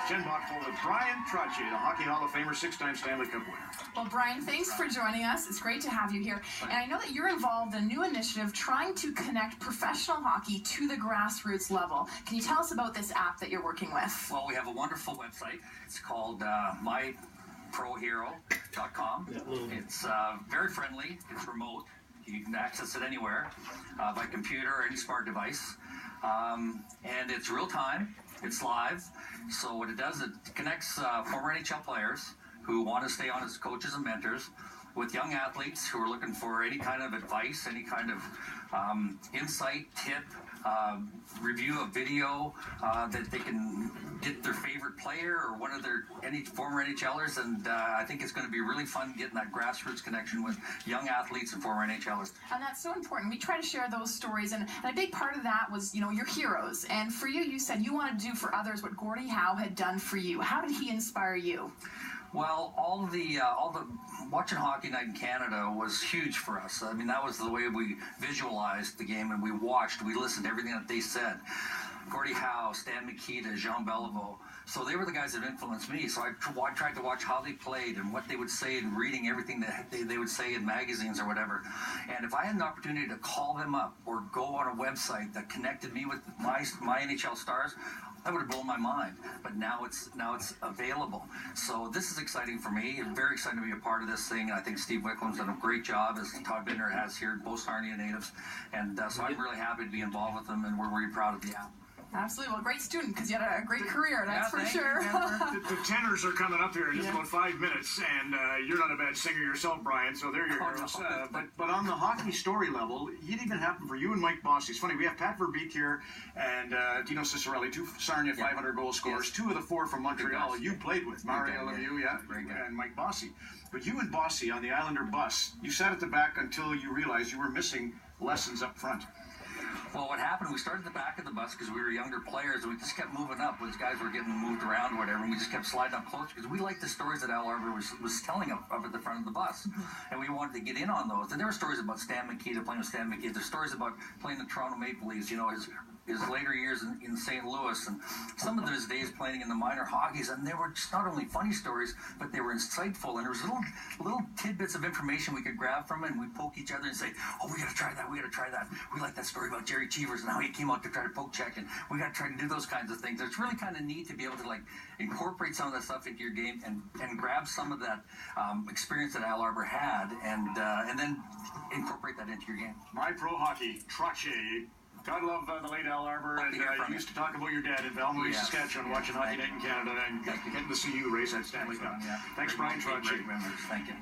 Jen Botful with Bryan Trottier, the Hockey Hall of Famer, 6-time Stanley Cup winner. Well, Bryan, thanks for joining us. It's great to have you here. And I know that you're involved in a new initiative trying to connect professional hockey to the grassroots level. Can you tell us about this app that you're working with? Well, we have a wonderful website. It's called MyProHero.com. It's very friendly. It's remote. You can access it anywhere by computer or any smart device. And it's real time. It's live. So what it does, it connects former NHL players who want to stay on as coaches and mentors with young athletes who are looking for any kind of advice, any kind of insight, tip, review of video that they can get their favorite player or one of their former NHLers, and I think it's going to be really fun getting that grassroots connection with young athletes and former NHLers. And that's so important. We try to share those stories, and a big part of that was, your heroes. And for you, you said you wanted to do for others what Gordie Howe had done for you. How did he inspire you? Well, all the watching Hockey Night in Canada was huge for us. I mean, that was the way we visualized the game, and we watched, we listened to everything that they said. Gordie Howe, Stan Mikita, Jean Beliveau. So they were the guys that influenced me. So I tried to watch how they played and what they would say and reading everything that they would say in magazines or whatever. And if I had an opportunity to call them up or go on a website that connected me with my NHL stars, that would have blown my mind. But now it's available. So this is exciting for me. I'm very excited to be a part of this thing. I think Steve Wicklam's done a great job, as Todd Binder has here, both Sarnia natives. And so I'm really happy to be involved with them, and we're really proud of the app. Absolutely. Well, great student, because you had a great career, that's for sure. The tenors are coming up here in just about 5 minutes, and you're not a bad singer yourself, Bryan, so there you go. But on the hockey story level, it even happened for you and Mike Bossy. It's funny, we have Pat Verbeek here and Dino Ciccarelli, two Sarnia 500 goal scorers, two of the four from Montreal you played with, Mario Lemieux, and Mike Bossy. But you and Bossy on the Islander bus, you sat at the back until you realized you were missing lessons up front. Well, what happened, we started at the back of the bus because we were younger players, and we just kept moving up. These guys were getting moved around or whatever, and we just kept sliding up closer because we liked the stories that Al Arbour was telling up at the front of the bus. And we wanted to get in on those. And there were stories about Stan Mikita, playing with Stan Mikita. There's stories about playing the Toronto Maple Leafs, his later years in St. Louis, and some of his days playing in the minor hockeys, and they were just not only funny stories, but they were insightful, and there was little tidbits of information we could grab from it, and we'd poke each other and say, oh, we got to try that, we like that story about Jerry Cheevers and how he came out to try to poke check, and we got to try to do those kinds of things. It's really kind of neat to be able to incorporate some of that stuff into your game and grab some of that experience that Al Arbour had, and then incorporate that into your game. MyPro Hockey, Trottier. God love the late Al Arbour, and you used to talk about your dad in Valmoy, Saskatchewan, watching Hockey Night in Canada, and getting to see you race at Stanley Cup. Thanks, Bryan Trottier. Great memories. Thank you.